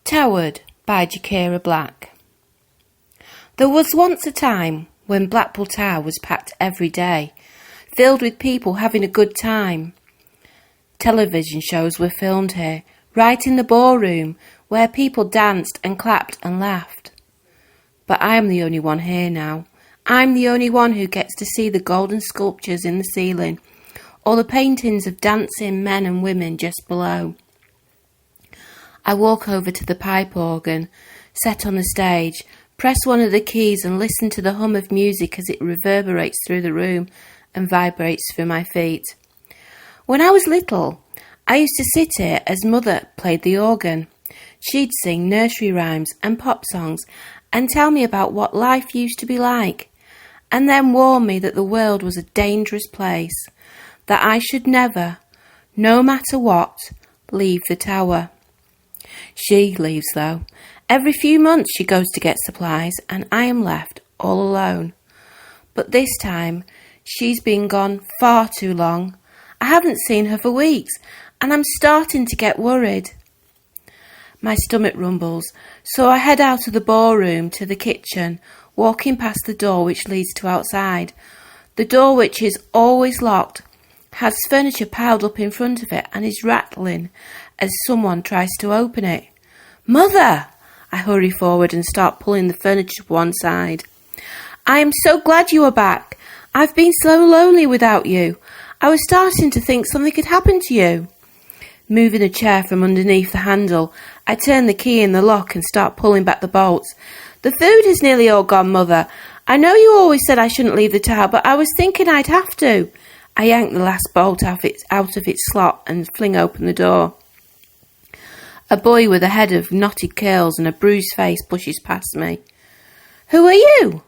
Towered by Jakira Black. There was once a time when Blackpool Tower was packed every day, filled with people having a good time. Television shows were filmed here, right in the ballroom, where people danced and clapped and laughed. But I am the only one here now. I'm the only one who gets to see the golden sculptures in the ceiling, or the paintings of dancing men and women just below. I walk over to the pipe organ, set on the stage, press one of the keys and listen to the hum of music as it reverberates through the room and vibrates through my feet. When I was little, I used to sit here as Mother played the organ. She'd sing nursery rhymes and pop songs and tell me about what life used to be like, and then warn me that the world was a dangerous place, that I should never, no matter what, leave the tower. She leaves, though. Every few months she goes to get supplies, and I am left all alone. But this time, she's been gone far too long. I haven't seen her for weeks, and I'm starting to get worried. My stomach rumbles, so I head out of the ballroom to the kitchen, walking past the door which leads to outside. The door, which is always locked, has furniture piled up in front of it and is rattling as someone tries to open it. Mother! I hurry forward and start pulling the furniture to one side. I am so glad you are back. I've been so lonely without you. I was starting to think something had happened to you. Moving a chair from underneath the handle, I turn the key in the lock and start pulling back the bolts. The food is nearly all gone, Mother. I know you always said I shouldn't leave the tower, but I was thinking I'd have to. I yank the last bolt out of its slot and fling open the door. A boy with a head of knotted curls and a bruised face pushes past me. Who are you?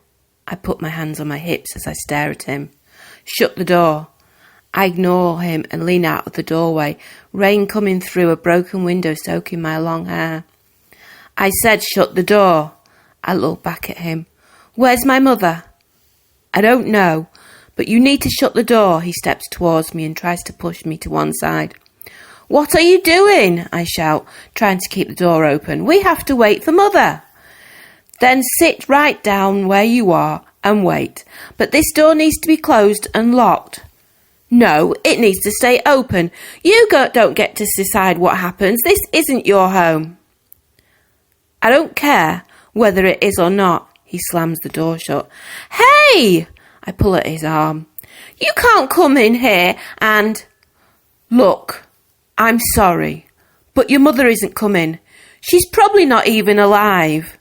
I put my hands on my hips as I stare at him. Shut the door. I ignore him and lean out of the doorway, rain coming through a broken window soaking my long hair. I said shut the door. I look back at him. Where's my mother? I don't know, but you need to shut the door. He steps towards me and tries to push me to one side. What are you doing? I shout, trying to keep the door open. We have to wait for Mother. Then sit right down where you are and wait. But this door needs to be closed and locked. No, it needs to stay open. You don't get to decide what happens. This isn't your home. I don't care whether it is or not. He slams the door shut. Hey! I pull at his arm. You can't come in here and... Look, I'm sorry, but your mother isn't coming. She's probably not even alive.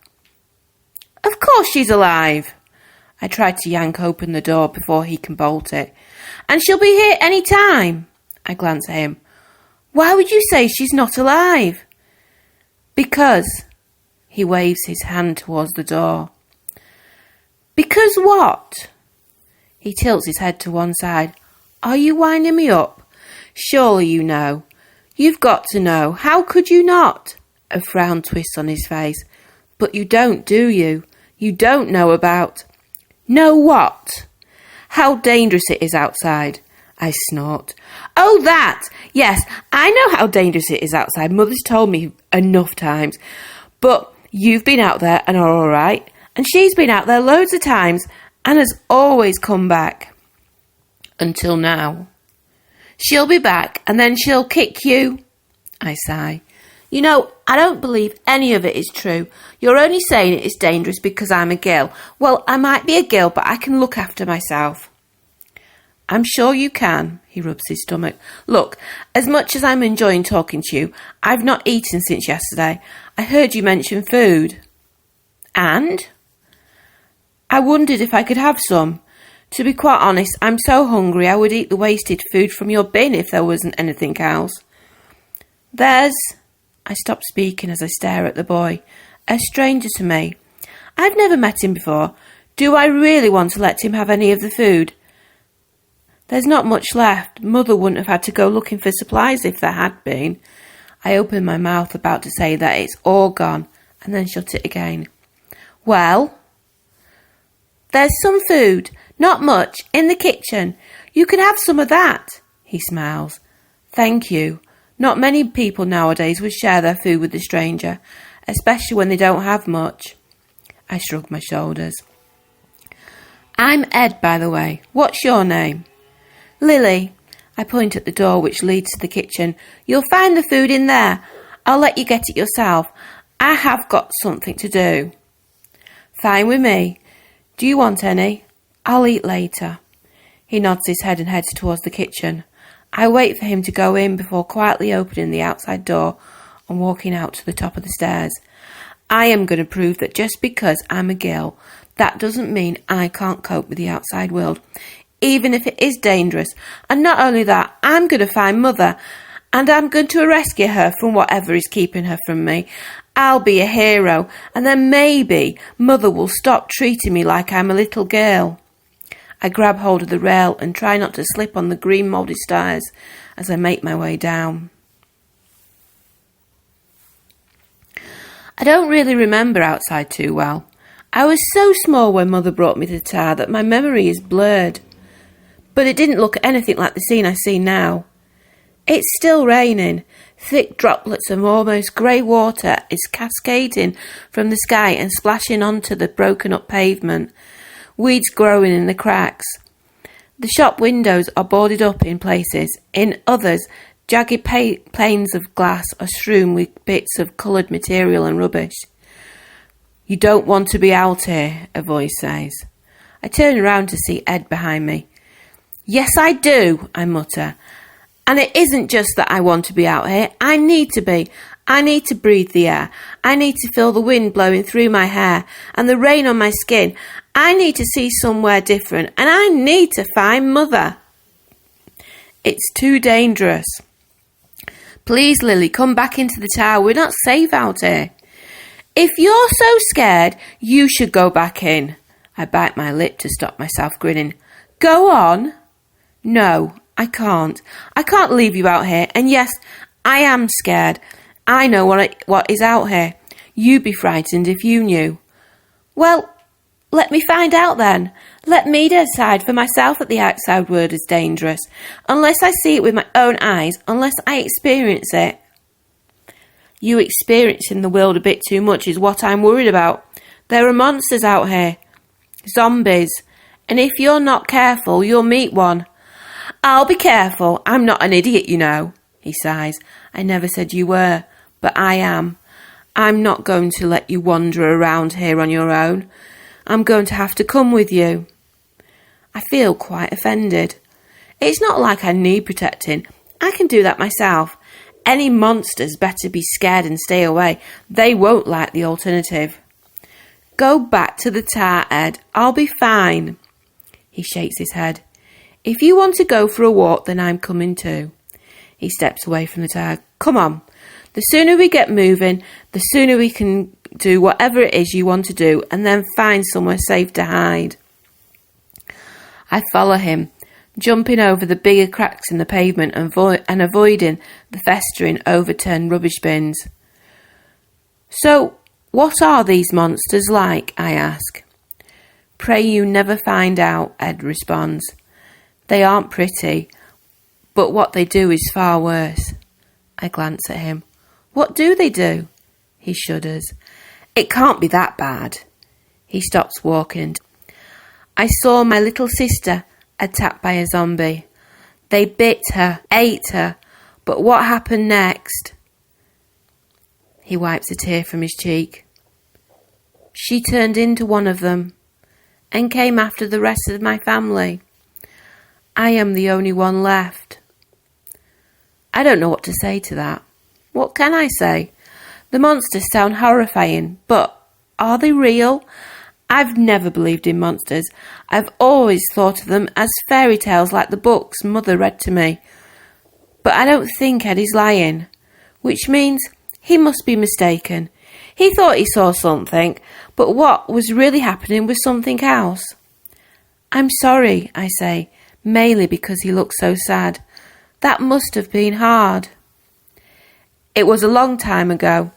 Of course she's alive. I try to yank open the door before he can bolt it. And she'll be here any time. I glance at him. Why would you say she's not alive? Because... He waves his hand towards the door. Because what? He tilts his head to one side. Are you winding me up? Surely you know. You've got to know. How could you not? A frown twists on his face. But you don't, do you? You don't know about... Know what? How dangerous it is outside. I snort. Oh, that! Yes, I know how dangerous it is outside. Mother's told me enough times. But you've been out there and are all right. And she's been out there loads of times and has always come back. Until now. She'll be back and then she'll kick you. I sigh. You know, I don't believe any of it is true. You're only saying it is dangerous because I'm a girl. Well, I might be a girl, but I can look after myself. I'm sure you can, he rubs his stomach. Look, as much as I'm enjoying talking to you, I've not eaten since yesterday. I heard you mention food. And? I wondered if I could have some. To be quite honest, I'm so hungry I would eat the wasted food from your bin if there wasn't anything else. There's... I stop speaking as I stare at the boy. A stranger to me. I've never met him before. Do I really want to let him have any of the food? There's not much left. Mother wouldn't have had to go looking for supplies if there had been. I open my mouth about to say that it's all gone and then shut it again. Well? There's some food, not much, in the kitchen. You can have some of that. He smiles. Thank you. Not many people nowadays would share their food with a stranger, especially when they don't have much. I shrugged my shoulders. I'm Ed, by the way. What's your name? Lily. I point at the door which leads to the kitchen. You'll find the food in there. I'll let you get it yourself. I have got something to do. Fine with me. Do you want any? I'll eat later. He nods his head and heads towards the kitchen. I wait for him to go in before quietly opening the outside door and walking out to the top of the stairs. I am going to prove that just because I'm a girl, that doesn't mean I can't cope with the outside world, even if it is dangerous. And not only that, I'm going to find Mother, and I'm going to rescue her from whatever is keeping her from me. I'll be a hero, and then maybe Mother will stop treating me like I'm a little girl. I grab hold of the rail and try not to slip on the green mouldy stairs as I make my way down. I don't really remember outside too well. I was so small when Mother brought me to the tower that my memory is blurred. But it didn't look anything like the scene I see now. It's still raining. Thick droplets of almost grey water is cascading from the sky and splashing onto the broken up pavement. Weeds growing in the cracks. The shop windows are boarded up in places. In others, jagged planes of glass are strewn with bits of coloured material and rubbish. You don't want to be out here, a voice says. I turn around to see Ed behind me. Yes, I do, I mutter. And it isn't just that I want to be out here. I need to be. I need to breathe the air. I need to feel the wind blowing through my hair and the rain on my skin. I need to see somewhere different, and I need to find Mother. It's too dangerous. Please, Lily, come back into the tower. We're not safe out here. If you're so scared, you should go back in. I bite my lip to stop myself grinning. Go on. No, I can't. I can't leave you out here. And yes, I am scared. I know what is out here. You'd be frightened if you knew. Well, let me find out then. Let me decide for myself that the outside world is dangerous. Unless I see it with my own eyes, unless I experience it. You experiencing the world a bit too much is what I'm worried about. There are monsters out here. Zombies. And if you're not careful, you'll meet one. I'll be careful. I'm not an idiot, you know. He sighs. I never said you were, but I am. I'm not going to let you wander around here on your own. I'm going to have to come with you. I feel quite offended. It's not like I need protecting. I can do that myself. Any monsters better be scared and stay away. They won't like the alternative. Go back to the tower, Ed. I'll be fine. He shakes his head. If you want to go for a walk, then I'm coming too. He steps away from the tower. Come on. The sooner we get moving, the sooner we can do whatever it is you want to do and then find somewhere safe to hide. I follow him, jumping over the bigger cracks in the pavement and avoiding the festering, overturned rubbish bins. So, what are these monsters like? I ask. Pray you never find out, Ed responds. They aren't pretty, but what they do is far worse. I glance at him. What do they do? He shudders. It can't be that bad. He stops walking. I saw my little sister attacked by a zombie. They bit her, ate her, but what happened next? He wipes a tear from his cheek. She turned into one of them and came after the rest of my family. I am the only one left. I don't know what to say to that. What can I say? The monsters sound horrifying, but are they real? I've never believed in monsters. I've always thought of them as fairy tales like the books Mother read to me. But I don't think Ed is lying, which means he must be mistaken. He thought he saw something, but what was really happening was something else. I'm sorry, I say, mainly because he looked so sad. That must have been hard. It was a long time ago,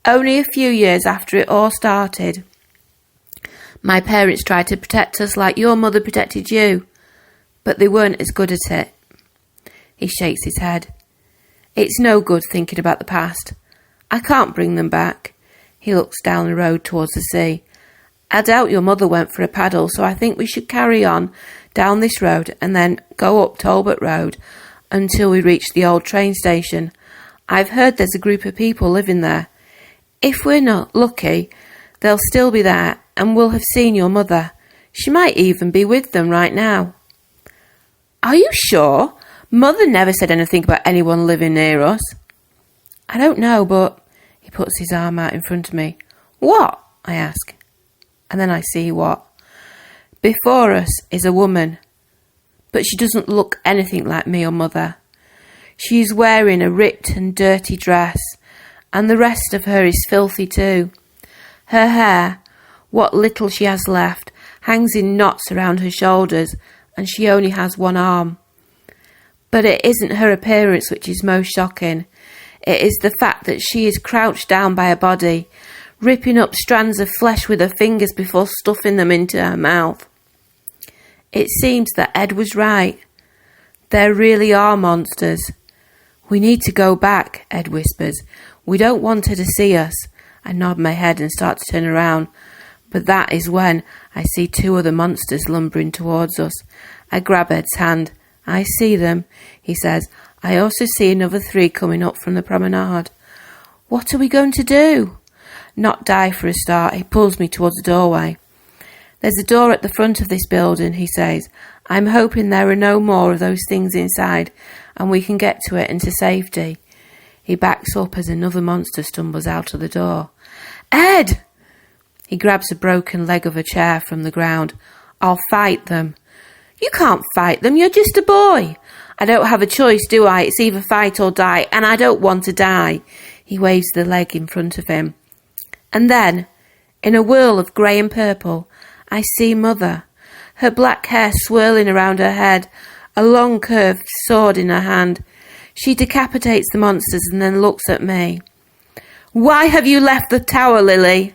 only a few years after it all started. My parents tried to protect us like your mother protected you, but they weren't as good at it. He shakes his head. It's no good thinking about the past. I can't bring them back. He looks down the road towards the sea. I doubt your mother went for a paddle, so I think we should carry on down this road and then go up Talbot Road until we reach the old train station. I've heard there's a group of people living there. If we're not lucky, they'll still be there and we'll have seen your mother. She might even be with them right now. Are you sure? Mother never said anything about anyone living near us. I don't know, but... He puts his arm out in front of me. What? I ask. And then I see what. Before us is a woman, but she doesn't look anything like me or Mother. She's wearing a ripped and dirty dress, and the rest of her is filthy too. Her hair, what little she has left, hangs in knots around her shoulders, and she only has one arm. But it isn't her appearance which is most shocking. It is the fact that she is crouched down by her body, ripping up strands of flesh with her fingers before stuffing them into her mouth. It seems that Ed was right. There really are monsters. We need to go back, Ed whispers. We don't want her to see us. I nod my head and start to turn around, but that is when I see two other monsters lumbering towards us. I grab Ed's hand. I see them, he says. I also see another 3 coming up from the promenade. What are we going to do? Not die for a start. He pulls me towards the doorway. There's a door at the front of this building, he says. I'm hoping there are no more of those things inside and we can get to it into safety. He backs up as another monster stumbles out of the door. Ed! He grabs a broken leg of a chair from the ground. I'll fight them. You can't fight them, you're just a boy. I don't have a choice, do I? It's either fight or die, and I don't want to die. He waves the leg in front of him. And then, in a whirl of grey and purple, I see Mother, her black hair swirling around her head, a long curved sword in her hand. She decapitates the monsters and then looks at me. Why have you left the tower, Lily?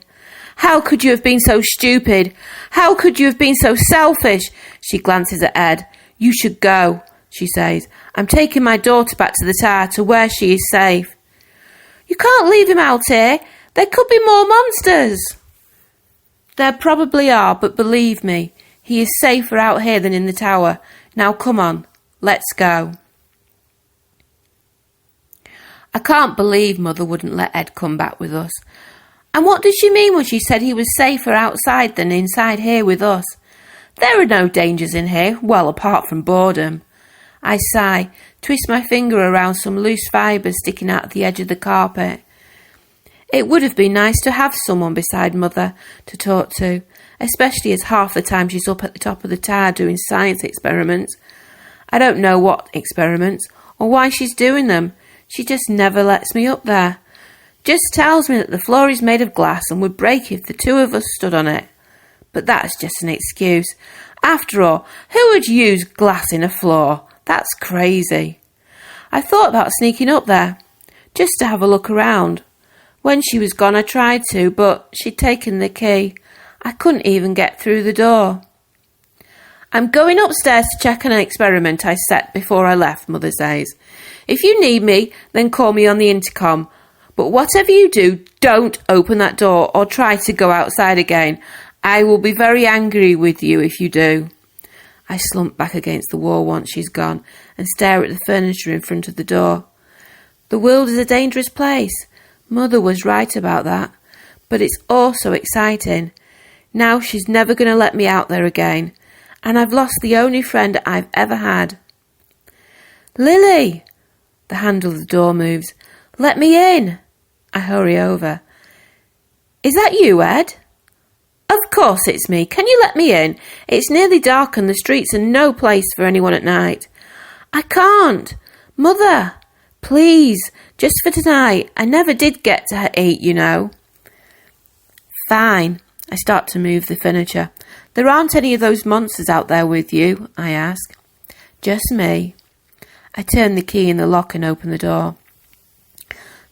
How could you have been so stupid? How could you have been so selfish? She glances at Ed. You should go, she says. I'm taking my daughter back to the tower to where she is safe. You can't leave him out here. There could be more monsters. There probably are, but believe me, he is safer out here than in the tower. Now come on, let's go. I can't believe Mother wouldn't let Ed come back with us. And what did she mean when she said he was safer outside than inside here with us? There are no dangers in here, well, apart from boredom. I sigh, twist my finger around some loose fibres sticking out at the edge of the carpet. It would have been nice to have someone beside Mother to talk to, especially as half the time she's up at the top of the tower doing science experiments. I don't know what experiments, or why she's doing them. She just never lets me up there. Just tells me that the floor is made of glass and would break if the 2 of us stood on it. But that's just an excuse. After all, who would use glass in a floor? That's crazy. I thought about sneaking up there, just to have a look around. When she was gone I tried to, but she'd taken the key. I couldn't even get through the door. I'm going upstairs to check on an experiment I set before I left, Mother says. If you need me, then call me on the intercom. But whatever you do, don't open that door or try to go outside again. I will be very angry with you if you do. I slump back against the wall once she's gone and stare at the furniture in front of the door. The world is a dangerous place. Mother was right about that. But it's also exciting. Now she's never going to let me out there again. And I've lost the only friend I've ever had. Lily! The handle of the door moves. Let me in! I hurry over. Is that you, Ed? Of course it's me. Can you let me in? It's nearly dark and the streets are no place for anyone at night. I can't. Mother, please, just for tonight. I never did get to eat, you know. Fine. I start to move the furniture. There aren't any of those monsters out there with you, I ask. Just me. I turn the key in the lock and open the door.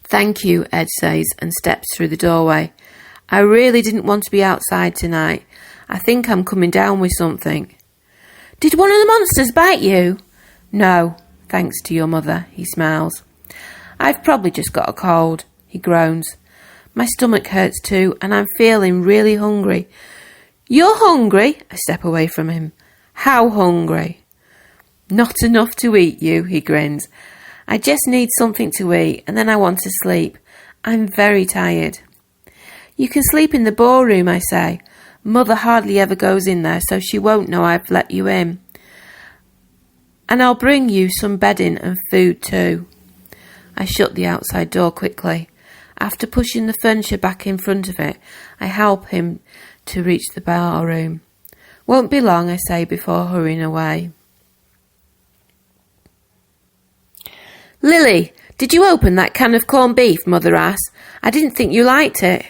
Thank you, Ed says, and steps through the doorway. I really didn't want to be outside tonight. I think I'm coming down with something. Did one of the monsters bite you? No, thanks to your mother, he smiles. I've probably just got a cold, he groans. My stomach hurts too, and I'm feeling really hungry. You're hungry? I step away from him. How hungry? Not enough to eat you, he grins. I just need something to eat, and then I want to sleep. I'm very tired. You can sleep in the ballroom, I say. Mother hardly ever goes in there, so she won't know I've let you in. And I'll bring you some bedding and food too. I shut the outside door quickly. After pushing the furniture back in front of it, I help him to reach the ballroom. Won't be long, I say before hurrying away. Lily, did you open that can of corned beef, Mother asks? I didn't think you liked it.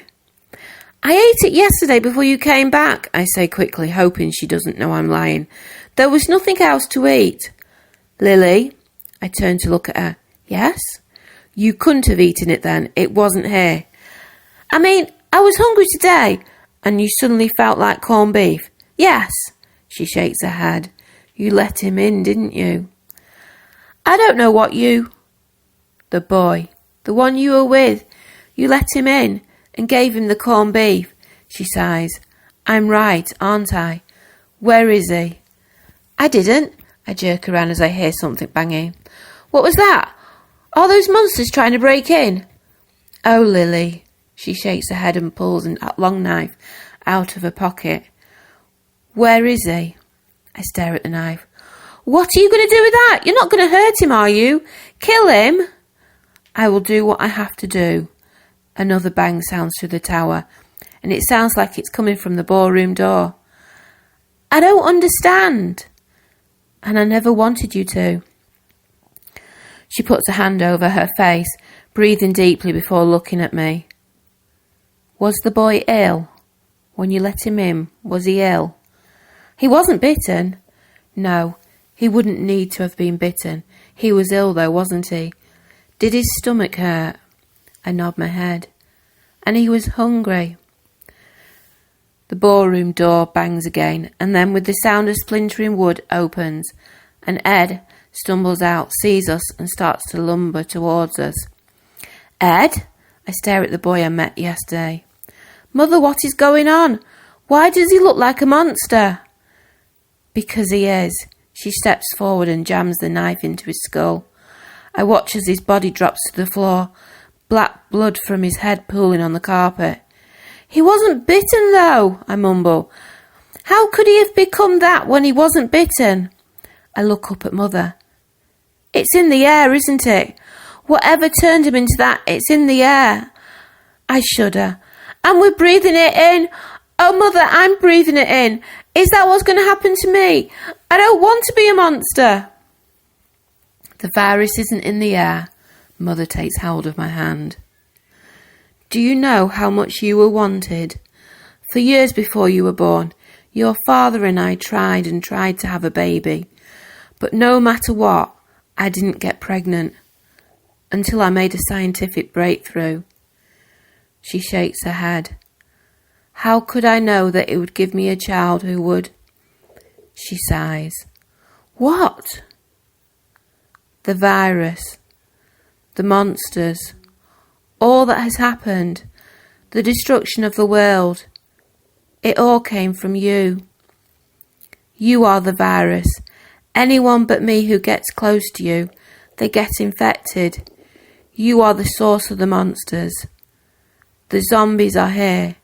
I ate it yesterday before you came back, I say quickly, hoping she doesn't know I'm lying. There was nothing else to eat. Lily, I turn to look at her. Yes? You couldn't have eaten it then. It wasn't here. I mean, I was hungry today, and you suddenly felt like corned beef. Yes, she shakes her head. You let him in, didn't you? I don't know what you... The boy, the one you were with. You let him in and gave him the corned beef, she sighs. I'm right, aren't I? Where is he? I didn't. I jerk around as I hear something banging. What was that? Are those monsters trying to break in? Oh, Lily. She shakes her head and pulls a long knife out of her pocket. Where is he? I stare at the knife. What are you going to do with that? You're not going to hurt him, are you? Kill him? I will do what I have to do. Another bang sounds through the tower, and it sounds like it's coming from the ballroom door. I don't understand. And I never wanted you to. She puts a hand over her face, breathing deeply before looking at me. Was the boy ill? When you let him in, was he ill? He wasn't bitten. No, he wouldn't need to have been bitten. He was ill though, wasn't he? Did his stomach hurt? I nod my head. And he was hungry. The ballroom door bangs again, and then with the sound of splintering wood opens, and Ed stumbles out, sees us, and starts to lumber towards us. Ed? I stare at the boy I met yesterday. Mother, what is going on? Why does he look like a monster? Because he is. She steps forward and jams the knife into his skull. I watch as his body drops to the floor, black blood from his head pooling on the carpet. He wasn't bitten, though, I mumble. How could he have become that when he wasn't bitten? I look up at Mother. It's in the air, isn't it? Whatever turned him into that, it's in the air. I shudder. And we're breathing it in. Oh, Mother, I'm breathing it in. Is that what's going to happen to me? I don't want to be a monster. The virus isn't in the air. Mother takes hold of my hand. Do you know how much you were wanted? For years before you were born, your father and I tried to have a baby. But no matter what, I didn't get pregnant. Until I made a scientific breakthrough. She shakes her head. How could I know that it would give me a child who would? She sighs. What? The virus. The monsters. All that has happened. The destruction of the world. It all came from you. You are the virus. Anyone but me who gets close to you, they get infected. You are the source of the monsters. The zombies are here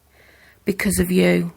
because of you.